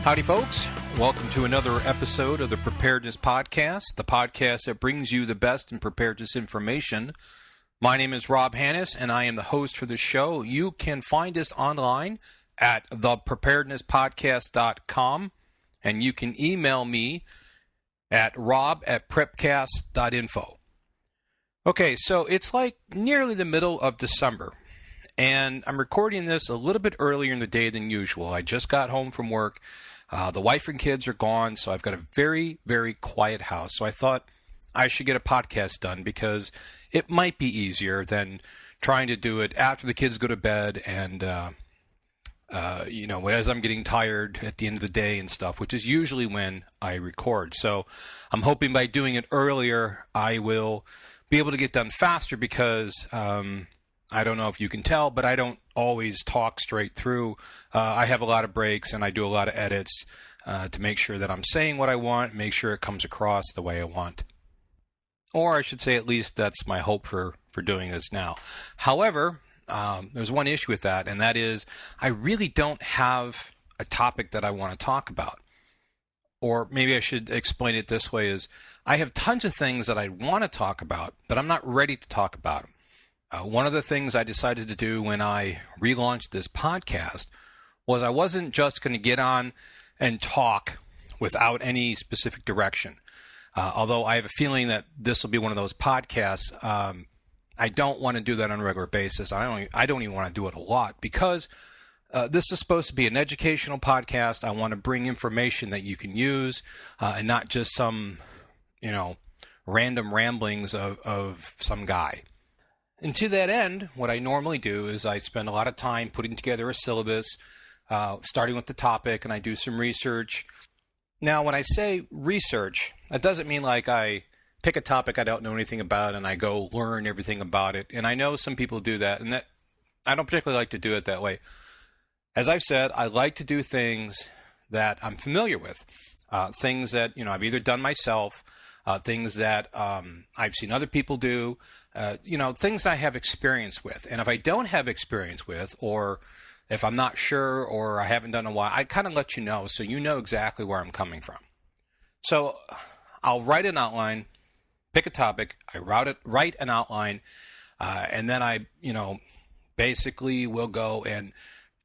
Howdy, folks. Welcome to another episode of the Preparedness Podcast, the podcast that brings you the best in preparedness information. My name is Rob Hannes, and I am the host for the show. You can find us online at thepreparednesspodcast.com, and you can email me at rob@prepcast.info. Okay, so it's like nearly the middle of December, and I'm recording this a little bit earlier in the day than usual. I just got home from work. The wife and kids are gone, so I've got a very, very quiet house. So I thought I should get a podcast done because it might be easier than trying to do it after the kids go to bed and, as I'm getting tired at the end of the day and stuff, which is usually when I record. So I'm hoping by doing it earlier, I will be able to get done faster because I don't know if you can tell, but I don't always talk straight through. I have a lot of breaks and I do a lot of edits to make sure that I'm saying what I want, make sure it comes across the way I want. Or I should say, at least that's my hope for doing this now. However, there's one issue with that, and that is I really don't have a topic that I want to talk about. Or maybe I should explain it this way: is I have tons of things that I want to talk about, but I'm not ready to talk about them. One of the things I decided to do when I relaunched this podcast was I wasn't just going to get on and talk without any specific direction. Although I have a feeling that this will be one of those podcasts, I don't want to do that on a regular basis. I don't even want to do it a lot because this is supposed to be an educational podcast. I want to bring information that you can use and not just some, random ramblings of some guy. And to that end, what I normally do is I spend a lot of time putting together a syllabus, starting with the topic, and I do some research. Now, when I say research, that doesn't mean like I pick a topic I don't know anything about and I go learn everything about it. And I know some people do that, and that I don't particularly like to do it that way. As I've said, I like to do things that I'm familiar with, things that I've either done myself, things that I've seen other people do, things I have experience with. And if I don't have experience with, or if I'm not sure, or I haven't done a while, I kind of let you know so you know exactly where I'm coming from. So I'll write an outline, pick a topic, I write an outline, and then I, basically will go and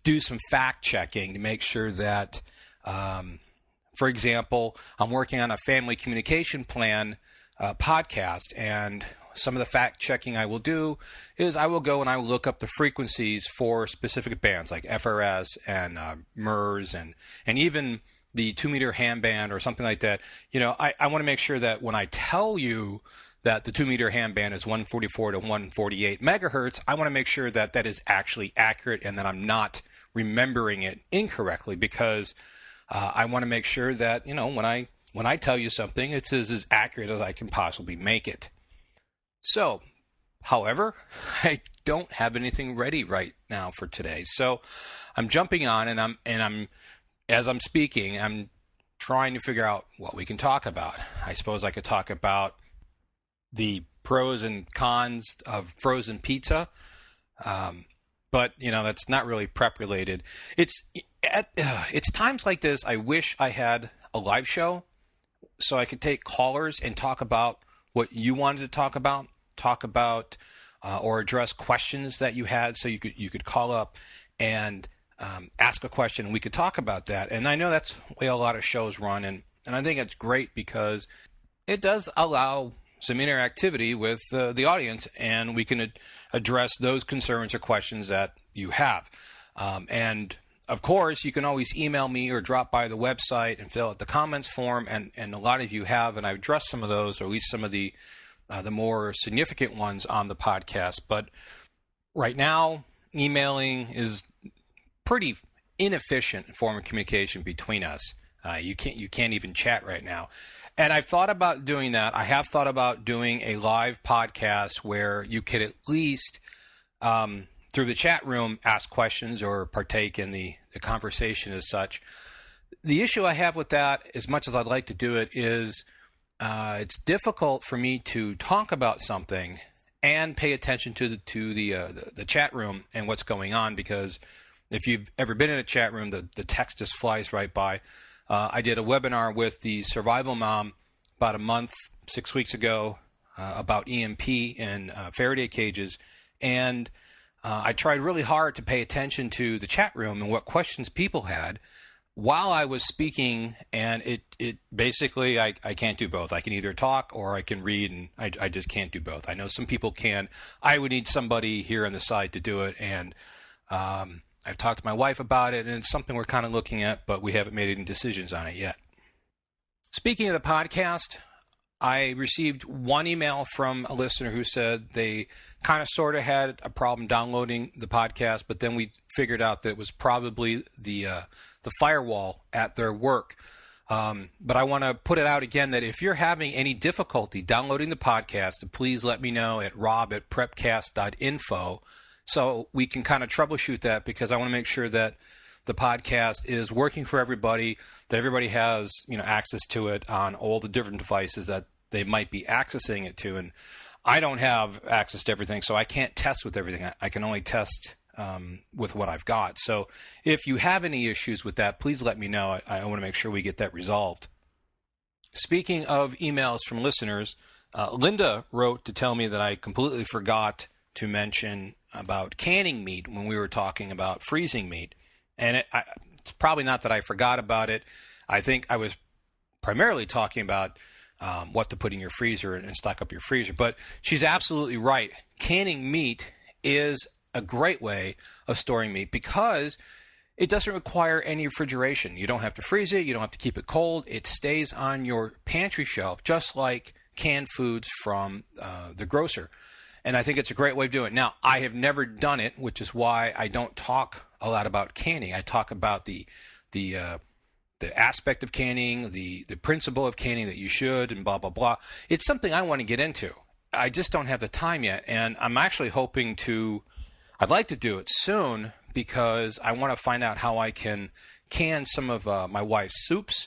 do some fact checking to make sure that, for example, I'm working on a family communication plan podcast, and some of the fact checking I will do is I will go and I will look up the frequencies for specific bands like FRS and MERS and even the 2-meter handband or something like that. I want to make sure that when I tell you that the 2-meter handband is 144 to 148 megahertz, I want to make sure that that is actually accurate and that I'm not remembering it incorrectly, because I want to make sure that, when I tell you something, it's as accurate as I can possibly make it. So, however, I don't have anything ready right now for today. So I'm jumping on and I'm as I'm speaking, I'm trying to figure out what we can talk about. I suppose I could talk about the pros and cons of frozen pizza. But that's not really prep related. It's times like this I wish I had a live show so I could take callers and talk about what you wanted to talk about, or address questions that you had. So you could call up and ask a question, and we could talk about that. And I know that's the way a lot of shows run, and I think it's great because it does allow some interactivity with the audience, and we can address those concerns or questions that you have. And of course, you can always email me or drop by the website and fill out the comments form, and a lot of you have, and I've addressed some of those, or at least some of the more significant ones on the podcast. But right now, emailing is pretty inefficient form of communication between us. You can't even chat right now. And I've thought about doing that. I have thought about doing a live podcast where you could at least, through the chat room, ask questions or partake in the conversation as such. The issue I have with that, as much as I'd like to do it, is it's difficult for me to talk about something and pay attention to the chat room and what's going on, because if you've ever been in a chat room, the text just flies right by. I did a webinar with the Survival Mom about a month, 6 weeks ago about EMP and Faraday cages. And I tried really hard to pay attention to the chat room and what questions people had while I was speaking, and it basically, I can't do both. I can either talk or I can read, and I just can't do both. I know some people can. I would need somebody here on the side to do it, and I've talked to my wife about it, and it's something we're kind of looking at, but we haven't made any decisions on it yet. Speaking of the podcast, I received one email from a listener who said they kind of sort of had a problem downloading the podcast, but then we figured out that it was probably the firewall at their work. But I want to put it out again that if you're having any difficulty downloading the podcast, please let me know at rob@prepcast.info so we can kind of troubleshoot that, because I want to make sure that the podcast is working for everybody, that everybody has access to it on all the different devices that they might be accessing it to. And I don't have access to everything, so I can't test with everything. I can only test with what I've got. So if you have any issues with that, please let me know. I want to make sure we get that resolved. Speaking of emails from listeners, Linda wrote to tell me that I completely forgot to mention about canning meat when we were talking about freezing meat. And it's probably not that I forgot about it. I think I was primarily talking about what to put in your freezer and stock up your freezer. But she's absolutely right. Canning meat is a great way of storing meat because it doesn't require any refrigeration. You don't have to freeze it. You don't have to keep it cold. It stays on your pantry shelf just like canned foods from the grocer. And I think it's a great way of doing it. Now, I have never done it, which is why I don't talk a lot about canning. I talk about the aspect of canning, the principle of canning that you should, and blah, blah, blah. It's something I want to get into. I just don't have the time yet. And I'm actually hoping I'd like to do it soon because I want to find out how I can can some of my wife's soups,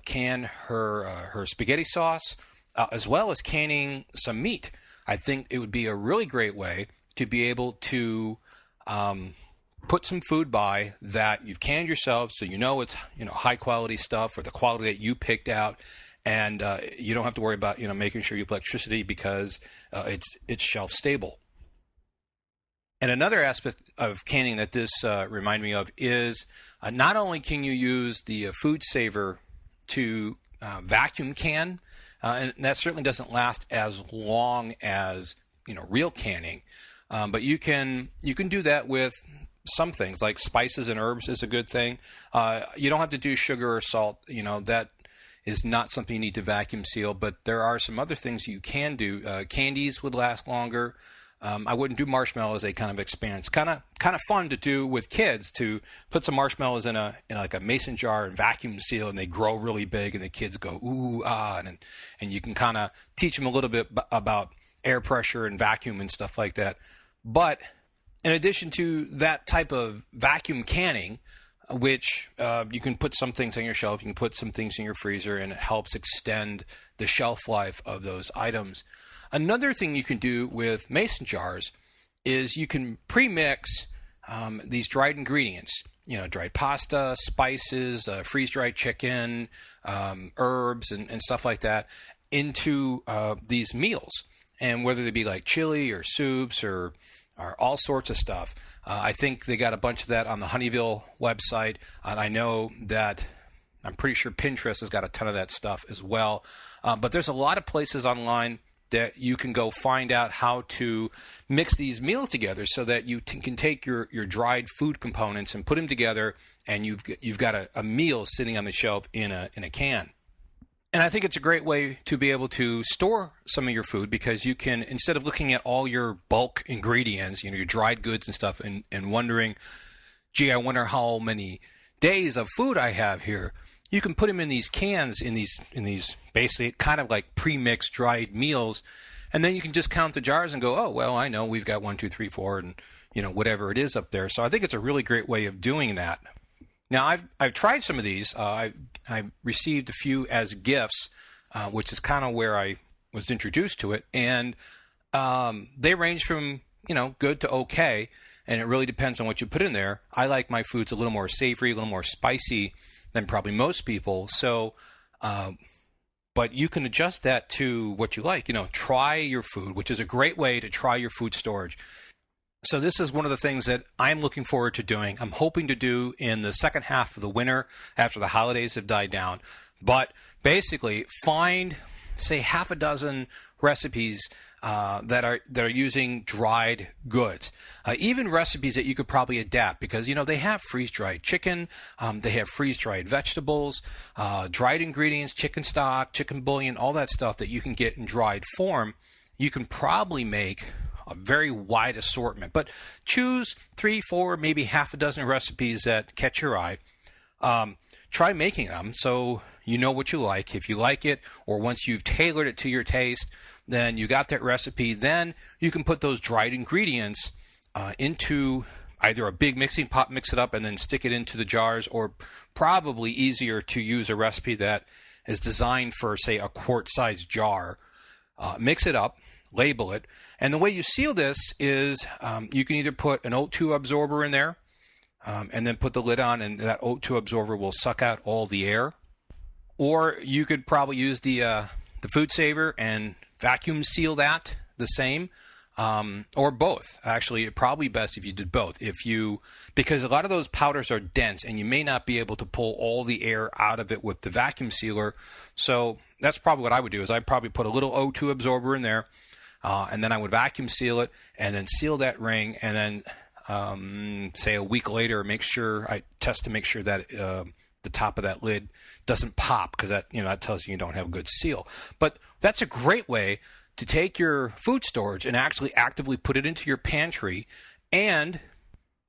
can her spaghetti sauce, as well as canning some meat. I think it would be a really great way to be able to put some food by that you've canned yourself, so you know it's high quality stuff or the quality that you picked out, and you don't have to worry about making sure you have electricity because it's shelf stable. And another aspect of canning that this reminded me of is not only can you use the food saver to vacuum can, and that certainly doesn't last as long as real canning, but you can do that with some things like spices and herbs is a good thing. You don't have to do sugar or salt. That is not something you need to vacuum seal, but there are some other things you can do. Candies would last longer. I wouldn't do marshmallows. They kind of expand. It's kind of fun to do with kids, to put some marshmallows in like a mason jar and vacuum seal, and they grow really big, and the kids go ooh ah, and you can kind of teach them a little bit about air pressure and vacuum and stuff like that. But in addition to that type of vacuum canning, which you can put some things on your shelf, you can put some things in your freezer, and it helps extend the shelf life of those items. Another thing you can do with mason jars is you can pre-mix these dried ingredients, dried pasta, spices, freeze-dried chicken, herbs, and stuff like that into these meals. And whether they be like chili or soups or all sorts of stuff. I think they got a bunch of that on the Honeyville website. And I know that I'm pretty sure Pinterest has got a ton of that stuff as well. But there's a lot of places online that you can go find out how to mix these meals together so that you can take your dried food components and put them together, and you've got a meal sitting on the shelf in a can. And I think it's a great way to be able to store some of your food, because you can, instead of looking at all your bulk ingredients, your dried goods and stuff, and wondering, gee, I wonder how many days of food I have here. You can put them in these cans, in these basically kind of like pre-mixed dried meals, and then you can just count the jars and go, oh, well, I know we've got 1, 2, 3, 4, and whatever it is up there. So I think it's a really great way of doing that. Now I've tried some of these. I've received a few as gifts, which is kind of where I was introduced to it, and they range from good to okay, and it really depends on what you put in there. I like my foods a little more savory, a little more spicy than probably most people. So, but you can adjust that to what you like. Try your food, which is a great way to try your food storage. So this is one of the things that I'm looking forward to doing. I'm hoping to do in the second half of the winter after the holidays have died down. But basically, find, say, half a dozen recipes that are using dried goods. Even recipes that you could probably adapt, because they have freeze-dried chicken, they have freeze-dried vegetables, dried ingredients, chicken stock, chicken bouillon, all that stuff that you can get in dried form. You can probably make a very wide assortment, but choose 3, 4, maybe half a dozen recipes that catch your eye. Try making them so you know what you like. If you like it, or once you've tailored it to your taste, then you got that recipe. Then you can put those dried ingredients into either a big mixing pot, mix it up, and then stick it into the jars, or probably easier to use a recipe that is designed for, say, a quart-sized jar. Mix it up, label it, and the way you seal this is you can either put an O2 absorber in there and then put the lid on, and that O2 absorber will suck out all the air. Or you could probably use the food saver and vacuum seal that the same, or both. Actually, it'd probably best if you did both. Because a lot of those powders are dense, and you may not be able to pull all the air out of it with the vacuum sealer. So that's probably what I would do. Is I'd probably put a little O2 absorber in there, and then I would vacuum seal it, and then seal that ring, and then say a week later, I test to make sure that the top of that lid doesn't pop, because that tells you don't have a good seal. But that's a great way to take your food storage and actually actively put it into your pantry. And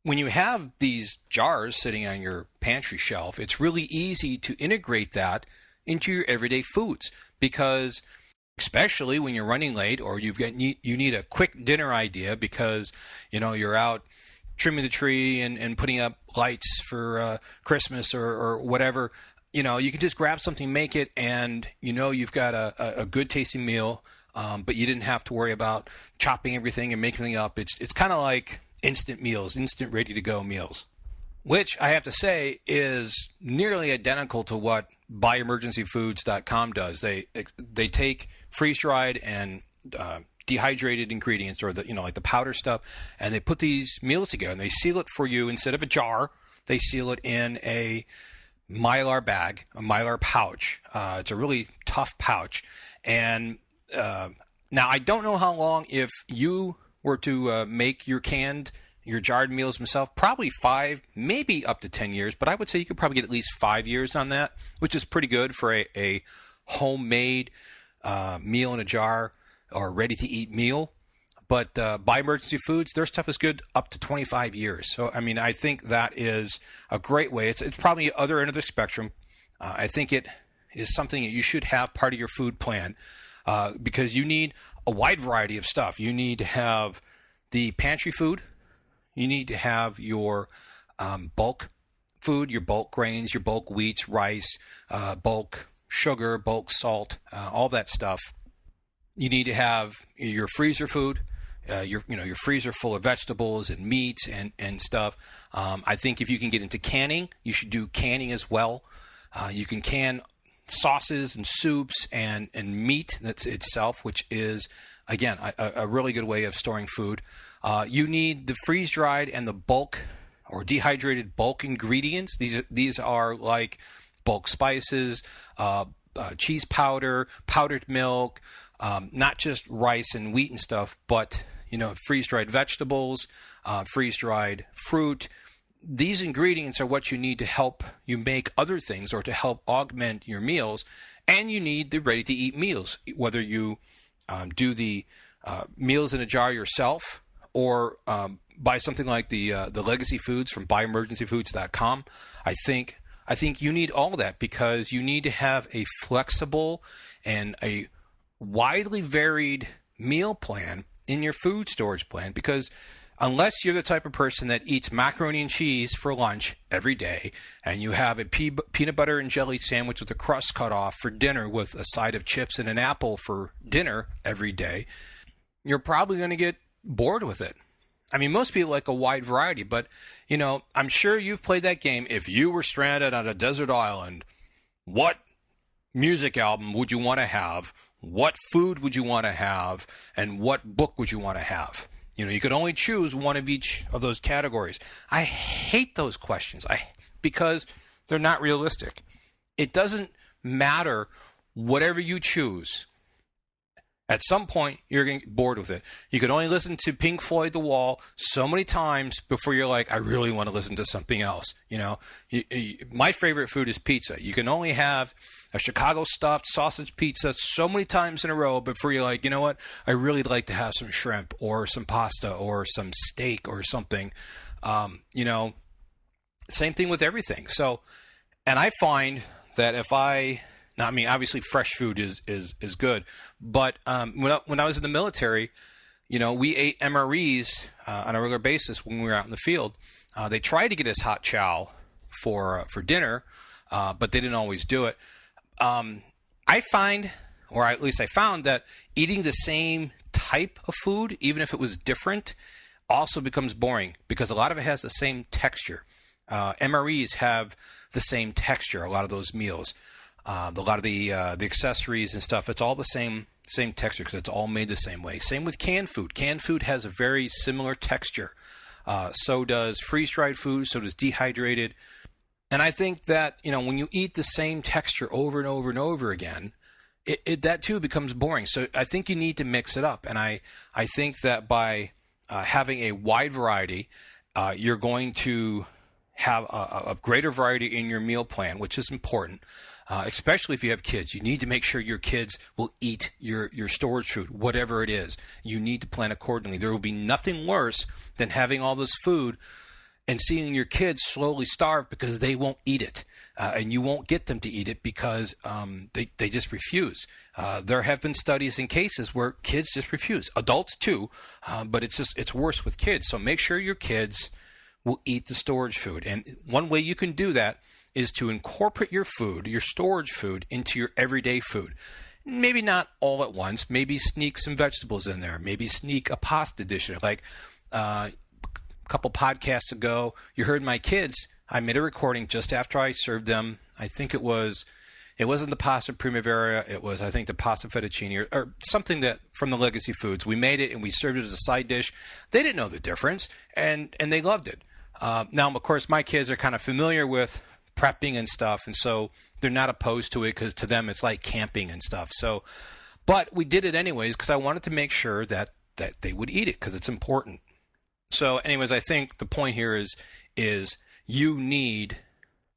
when you have these jars sitting on your pantry shelf, it's really easy to integrate that into your everyday foods, because especially when you're running late, or you need a quick dinner idea because you're out trimming the tree and putting up lights for Christmas or whatever. You can just grab something, make it, and you've got a good tasting meal, but you didn't have to worry about chopping everything and making it up. It's kind of like instant meals, instant ready to go meals, which I have to say is nearly identical to what buyemergencyfoods.com does. They take freeze-dried and dehydrated ingredients, or like the powder stuff, and they put these meals together, and they seal it for you. Instead of a jar, they seal it in a Mylar bag, a Mylar pouch. It's a really tough pouch. And now I don't know how long, if you were to make your jarred meals themselves, probably 5, maybe up to 10 years, but I would say you could probably get at least 5 years on that, which is pretty good for a homemade meal in a jar, or ready-to-eat meal. But Buy Emergency Foods, their stuff is good up to 25 years. So, I think that is a great way. It's probably the other end of the spectrum. I think it is something that you should have part of your food plan, because you need a wide variety of stuff. You need to have the pantry food. You need to have your bulk food, your bulk grains, your bulk wheats, rice, bulk sugar, bulk salt, all that stuff. You need to have your freezer food, your freezer full of vegetables and meats and stuff. I think if you can get into canning, you should do canning as well. You can can sauces and soups and meat itself, which is, again, a really good way of storing food. You need the freeze-dried and the bulk or dehydrated bulk ingredients. These are like bulk spices, cheese powder, powdered milk, not just rice and wheat and stuff, but freeze-dried vegetables, freeze-dried fruit. These ingredients are what you need to help you make other things, or to help augment your meals. And you need the ready-to-eat meals, whether you do the meals in a jar yourself, or buy something like the Legacy Foods from buyemergencyfoods.com. I think you need all of that, because you need to have a flexible and a widely varied meal plan in your food storage plan, because unless you're the type of person that eats macaroni and cheese for lunch every day, and you have a peanut butter and jelly sandwich with the crust cut off for dinner with a side of chips and an apple for dinner every day, you're probably going to get bored with it. I mean, most people like a wide variety, but, I'm sure you've played that game. If you were stranded on a desert island, what music album would you want to have? What food would you want to have? And what book would you want to have? You could only choose one of each of those categories. I hate those questions because they're not realistic. It doesn't matter whatever you choose. At some point, you're going to get bored with it. You can only listen to Pink Floyd The Wall so many times before you're like, I really want to listen to something else. My favorite food is pizza. You can only have a Chicago stuffed sausage pizza so many times in a row before you're like, you know what? I really like to have some shrimp or some pasta or some steak or something. Same thing with everything. So, and I find that obviously fresh food is good, but when I was in the military, we ate MREs on a regular basis when we were out in the field. They tried to get us hot chow for dinner, but they didn't always do it. I find, or at least I found, that eating the same type of food, even if it was different, also becomes boring because a lot of it has the same texture. MREs have the same texture, a lot of those meals. A lot of the accessories and stuff, it's all the same texture because it's all made the same way. Same with canned food. Canned food has a very similar texture. So does freeze-dried food, so does dehydrated. And I think that, when you eat the same texture over and over and over again, that too becomes boring. So I think you need to mix it up. And I think that by having a wide variety, you're going to have a greater variety in your meal plan, which is important. Especially if you have kids. You need to make sure your kids will eat your storage food, whatever it is. You need to plan accordingly. There will be nothing worse than having all this food and seeing your kids slowly starve because they won't eat it. And you won't get them to eat it because they just refuse. There have been studies and cases where kids just refuse. Adults too, but it's worse with kids. So make sure your kids will eat the storage food. And one way you can do that is to incorporate your food, your storage food, into your everyday food. Maybe not all at once. Maybe sneak some vegetables in there. Maybe sneak a pasta dish. Like a couple podcasts ago, you heard my kids. I made a recording just after I served them. I think it wasn't the pasta primavera. It was, I think, the pasta fettuccine or something that from the Legacy Foods. We made it and we served it as a side dish. They didn't know the difference, and they loved it. Now, of course, my kids are kind of familiar with prepping and stuff, and so they're not opposed to it because to them it's like camping and stuff. So, but we did it anyways because I wanted to make sure that they would eat it because it's important. So, anyways, I think the point here is you need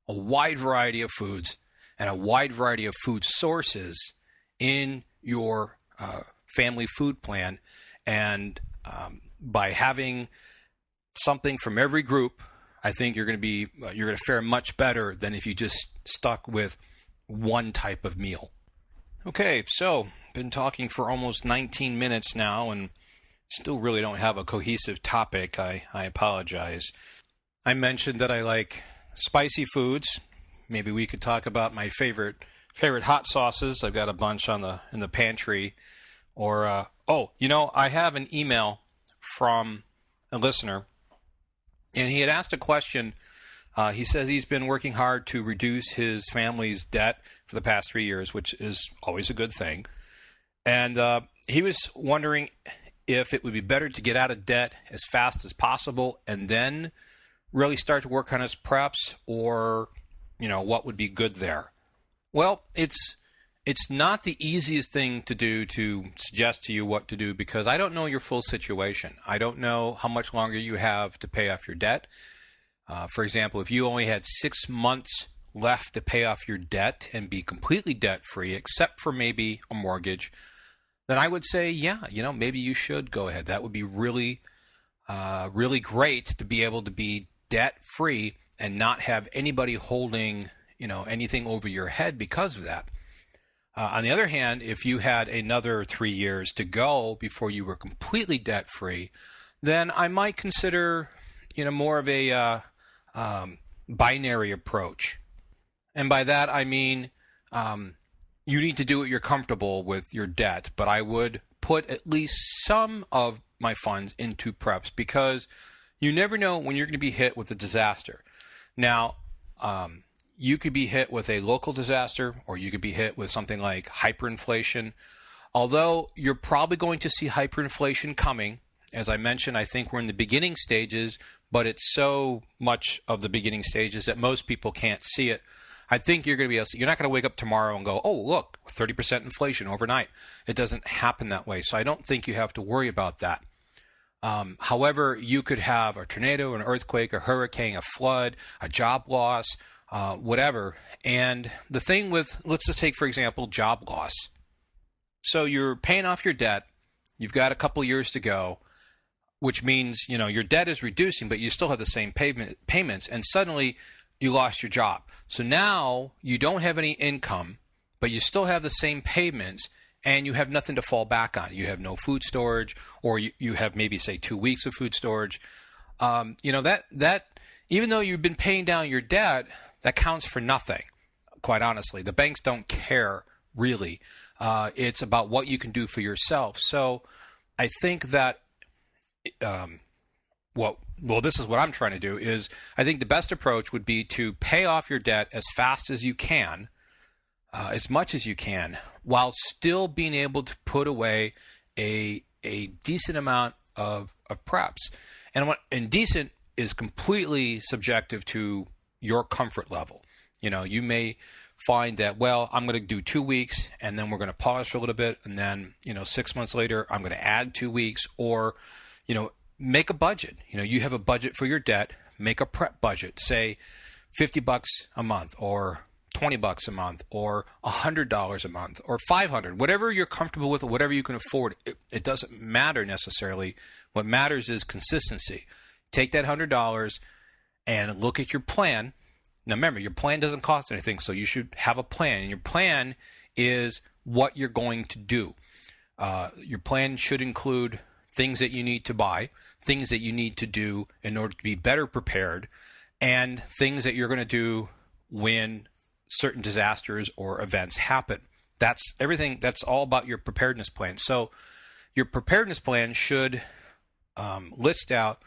a wide variety of foods and a wide variety of food sources in your family food plan, and by having something from every group, I think you're going to fare much better than if you just stuck with one type of meal. Okay, so been talking for almost 19 minutes now and still really don't have a cohesive topic. I apologize. I mentioned that I like spicy foods. Maybe we could talk about my favorite hot sauces. I've got a bunch in the pantry. Or I have an email from a listener. And he had asked a question. He says he's been working hard to reduce his family's debt for the past 3 years, which is always a good thing. And he was wondering if it would be better to get out of debt as fast as possible and then really start to work on his preps, or, what would be good there. Well, it's not the easiest thing to do to suggest to you what to do because I don't know your full situation. I don't know how much longer you have to pay off your debt. For example, if you only had 6 months left to pay off your debt and be completely debt-free, except for maybe a mortgage, then I would say, maybe you should go ahead. That would be really, really great to be able to be debt-free and not have anybody holding, anything over your head because of that. On the other hand, if you had another 3 years to go before you were completely debt-free, then I might consider, more of a binary approach. And by that, I mean you need to do what you're comfortable with your debt, but I would put at least some of my funds into preps because you never know when you're going to be hit with a disaster. Now, you could be hit with a local disaster, or you could be hit with something like hyperinflation. Although you're probably going to see hyperinflation coming, as I mentioned, I think we're in the beginning stages, but it's so much of the beginning stages that most people can't see it. I think you're not going to wake up tomorrow and go, oh, look, 30% inflation overnight. It doesn't happen that way. So I don't think you have to worry about that. However, you could have a tornado, an earthquake, a hurricane, a flood, a job loss, whatever. And the thing with, let's just take, for example, job loss. So you're paying off your debt. You've got a couple years to go, which means, your debt is reducing, but you still have the same payments, and suddenly you lost your job. So now you don't have any income, but you still have the same payments, and you have nothing to fall back on. You have no food storage, or you have maybe, say, 2 weeks of food storage. That even though you've been paying down your debt, that counts for nothing, quite honestly. The banks don't care, really. It's about what you can do for yourself. So I think that, this is what I'm trying to do, is I think the best approach would be to pay off your debt as fast as you can, as much as you can, while still being able to put away a decent amount of preps. And decent is completely subjective to your comfort level. You may find that, I'm going to do 2 weeks and then we're going to pause for a little bit, and then 6 months later I'm going to add 2 weeks, or make a budget. You have a budget for your debt. Make a prep budget. Say $50 a month, or $20 a month, or $100 a month, or $500. Whatever you're comfortable with, or whatever you can afford. It doesn't matter necessarily. What matters is consistency. Take that $100 and look at your plan. Now remember, your plan doesn't cost anything, so you should have a plan. And your plan is what you're going to do. Your plan should include things that you need to buy, things that you need to do in order to be better prepared, and things that you're going to do when certain disasters or events happen. That's everything. That's all about your preparedness plan. So your preparedness plan should list out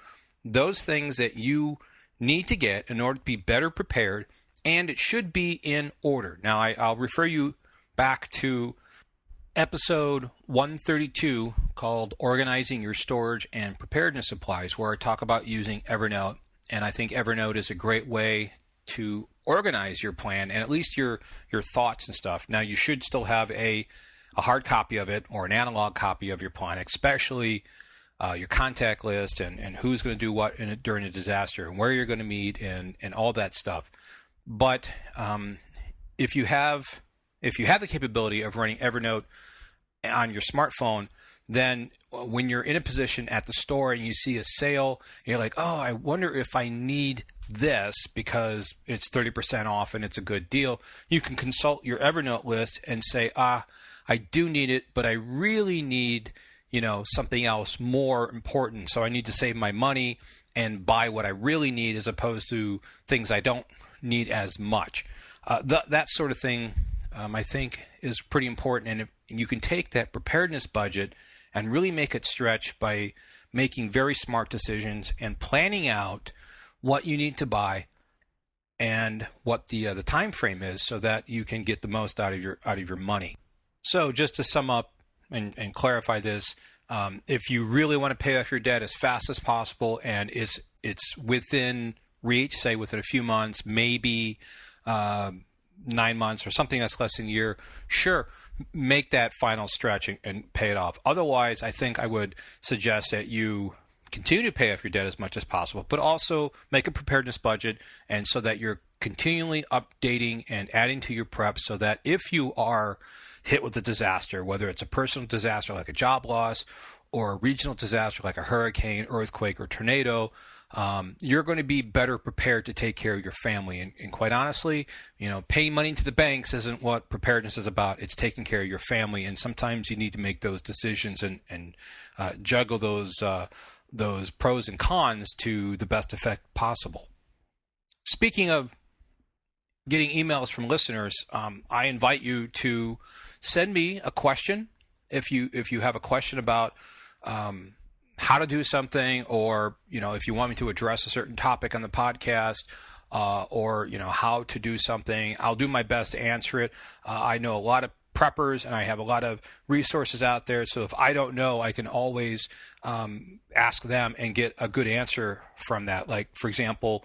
those things that you need to get in order to be better prepared, and it should be in order. Now, I'll refer you back to episode 132 called Organizing Your Storage and Preparedness Supplies, where I talk about using Evernote, and I think Evernote is a great way to organize your plan and at least your thoughts and stuff. Now, you should still have a hard copy of it, or an analog copy of your plan, especially your contact list and who's going to do what during a disaster, and where you're going to meet, and all that stuff. But if you have the capability of running Evernote on your smartphone, then when you're in a position at the store and you see a sale, you're like, oh, I wonder if I need this because it's 30% off and it's a good deal. You can consult your Evernote list and say, I do need it, but I really need something else more important. So I need to save my money and buy what I really need, as opposed to things I don't need as much. That sort of thing, I think, is pretty important. And if you can take that preparedness budget and really make it stretch by making very smart decisions and planning out what you need to buy and what the time frame is, so that you can get the most out of your money. So just to sum up and clarify this, if you really want to pay off your debt as fast as possible, and it's within reach, say within a few months, maybe 9 months or something that's less than a year, sure, make that final stretch and pay it off. Otherwise, I think I would suggest that you continue to pay off your debt as much as possible, but also make a preparedness budget, and so that you're continually updating and adding to your prep, so that if you are hit with a disaster, whether it's a personal disaster like a job loss, or a regional disaster like a hurricane, earthquake, or tornado, you're going to be better prepared to take care of your family. And quite honestly, paying money to the banks isn't what preparedness is about. It's taking care of your family. And sometimes you need to make those decisions and juggle those pros and cons to the best effect possible. Speaking of getting emails from listeners, I invite you to send me a question. If you have a question about how to do something, or if you want me to address a certain topic on the podcast, or how to do something, I'll do my best to answer it. I know a lot of preppers, and I have a lot of resources out there. So if I don't know, I can always ask them and get a good answer from that. Like, for example,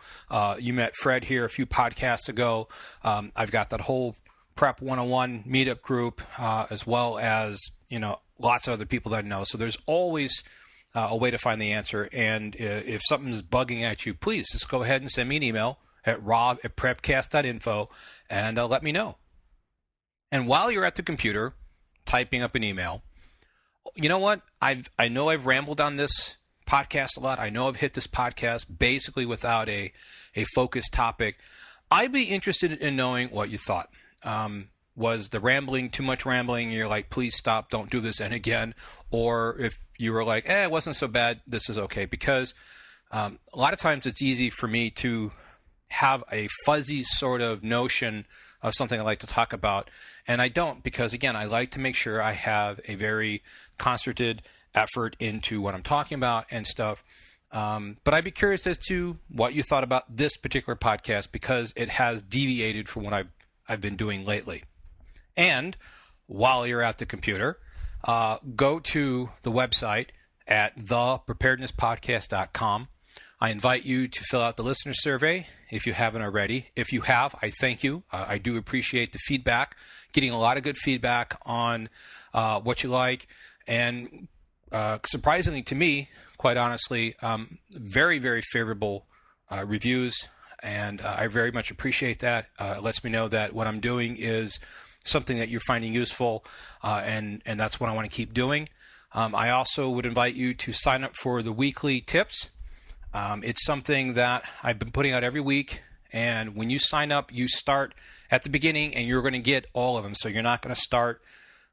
you met Fred here a few podcasts ago. I've got that whole Prep 101 meetup group, as well as lots of other people that I know. So there's always a way to find the answer. And if something's bugging at you, please just go ahead and send me an email at rob@prepcast.info and let me know. And while you're at the computer typing up an email, you know what? I know I've rambled on this podcast a lot. I know I've hit this podcast basically without a focused topic. I'd be interested in knowing what you thought. Was the rambling too much rambling? And you're like, please stop, don't do this and again. Or if you were like, it wasn't so bad, this is okay. Because a lot of times it's easy for me to have a fuzzy sort of notion of something I like to talk about. And I don't, because again, I like to make sure I have a very concerted effort into what I'm talking about and stuff. But I'd be curious as to what you thought about this particular podcast, because it has deviated from what I've been doing lately. And while you're at the computer, go to the website at thepreparednesspodcast.com. I invite you to fill out the listener survey if you haven't already. If you have, I thank you. I do appreciate the feedback, getting a lot of good feedback on what you like. And surprisingly to me, quite honestly, very, very favorable reviews. And I very much appreciate that. It lets me know that what I'm doing is something that you're finding useful, and that's what I want to keep doing. I also would invite you to sign up for the weekly tips. It's something that I've been putting out every week, and when you sign up, you start at the beginning, and you're going to get all of them. So you're not going to start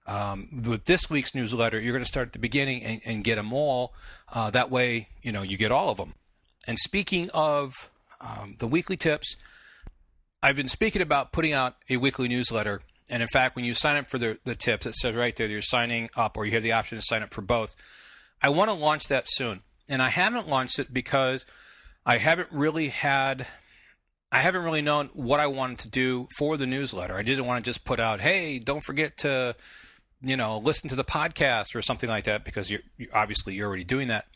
with this week's newsletter. You're going to start at the beginning and get them all. That way, you get all of them. And speaking of the weekly tips, I've been speaking about putting out a weekly newsletter. And in fact, when you sign up for the tips, it says right there that you're signing up, or you have the option to sign up for both. I want to launch that soon. And I haven't launched it because I haven't really known what I wanted to do for the newsletter. I didn't want to just put out, hey, don't forget to, listen to the podcast or something like that, because you're obviously already doing that.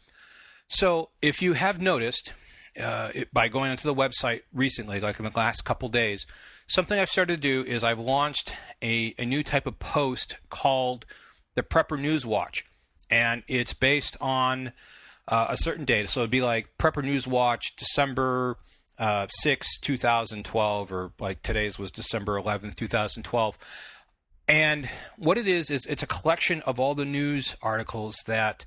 So if you have noticed, by going onto the website recently, like in the last couple days, something I've started to do is I've launched a new type of post called the Prepper News Watch. And it's based on a certain date. So it'd be like Prepper News Watch December 6, 2012, or like today's was December 11th, 2012. And what it is it's a collection of all the news articles that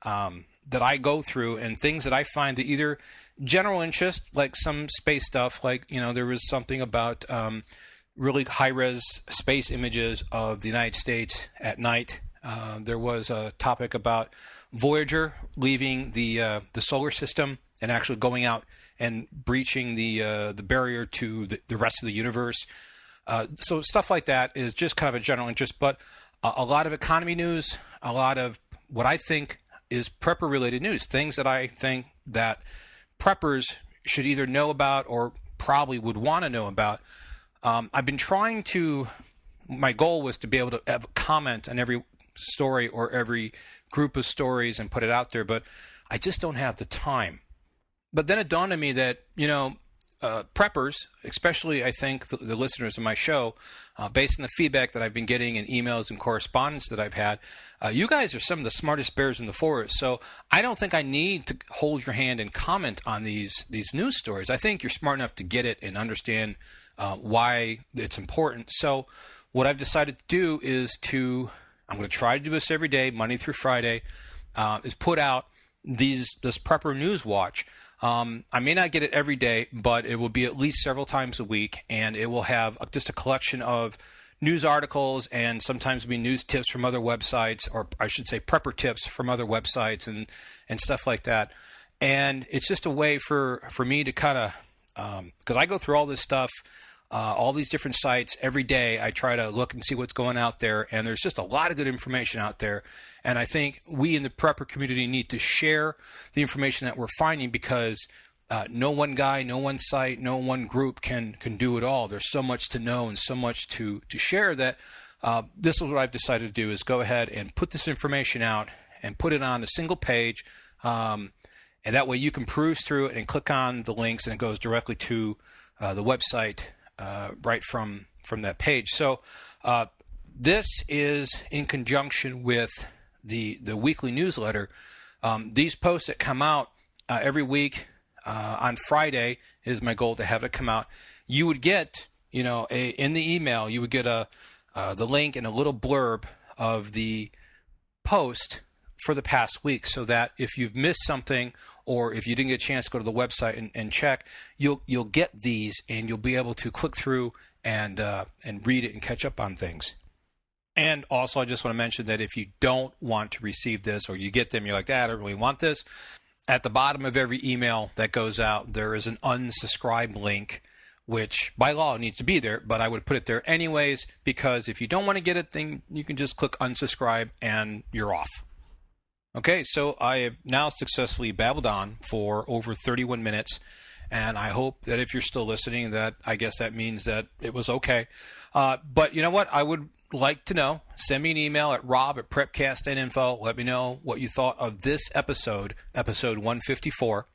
I go through, and things that I find that either general interest, like some space stuff, like, there was something about really high-res space images of the United States at night. There was a topic about Voyager leaving the solar system and actually going out and breaching the barrier to the rest of the universe. So stuff like that is just kind of a general interest, but a lot of economy news, a lot of what I think is prepper-related news, things that I think that preppers should either know about or probably would want to know about. I've been trying to, my goal was to be able to have a comment on every story or every group of stories and put it out there, but I just don't have the time. But then it dawned on me that, preppers, especially I think the listeners of my show, based on the feedback that I've been getting in emails and correspondence that I've had, you guys are some of the smartest bears in the forest. So I don't think I need to hold your hand and comment on these news stories. I think you're smart enough to get it and understand why it's important. So what I've decided to do is I'm going to try to do this every day, Monday through Friday, is put out this Prepper News Watch. I may not get it every day, but it will be at least several times a week, and it will have just a collection of news articles, and sometimes be news tips from other websites, or I should say prepper tips from other websites and stuff like that. And it's just a way for me to kind of, because I go through all this stuff all these different sites. Every day I try to look and see what's going out there, and there's just a lot of good information out there. And I think we in the prepper community need to share the information that we're finding, because no one guy, no one site, no one group can do it all. There's so much to know and so much to share that this is what I've decided to do, is go ahead and put this information out and put it on a single page. And that way you can peruse through it and click on the links, and it goes directly to the website right from that page. So this is in conjunction with the weekly newsletter. These posts that come out every week on Friday is my goal to have it come out. You would get, in the email, you would get the link and a little blurb of the post for the past week, so that if you've missed something or if you didn't get a chance to go to the website and check, you'll get these and you'll be able to click through and read it and catch up on things. And also, I just want to mention that if you don't want to receive this, or you get them, you're like, I don't really want this, at the bottom of every email that goes out, there is an unsubscribe link, which by law needs to be there, but I would put it there anyways, because if you don't want to get it, then you can just click unsubscribe and you're off. Okay, so I have now successfully babbled on for over 31 minutes, and I hope that if you're still listening, that I guess that means that it was okay. But you know what? I would like to know. Send me an email at rob@prepcast.info. Let me know what you thought of this episode 154.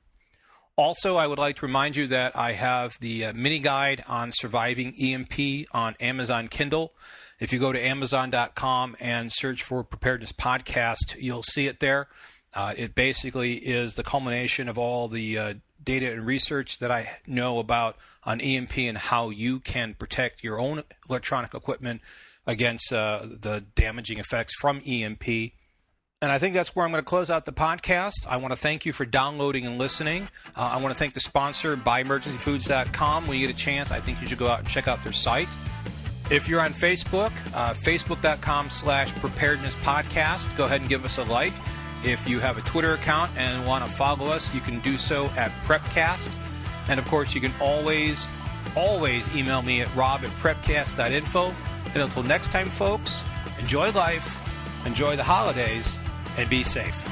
Also, I would like to remind you that I have the mini guide on surviving EMP on Amazon Kindle. If you go to Amazon.com and search for Preparedness Podcast, you'll see it there. It basically is the culmination of all the data and research that I know about on EMP and how you can protect your own electronic equipment against the damaging effects from EMP. And I think that's where I'm going to close out the podcast. I want to thank you for downloading and listening. I want to thank the sponsor, BuyEmergencyFoods.com. When you get a chance, I think you should go out and check out their site. If you're on Facebook, Facebook.com/Preparedness Podcast, go ahead and give us a like. If you have a Twitter account and want to follow us, you can do so at Prepcast. And of course, you can always email me at rob@prepcast.info. And until next time, folks, enjoy life, enjoy the holidays, and be safe.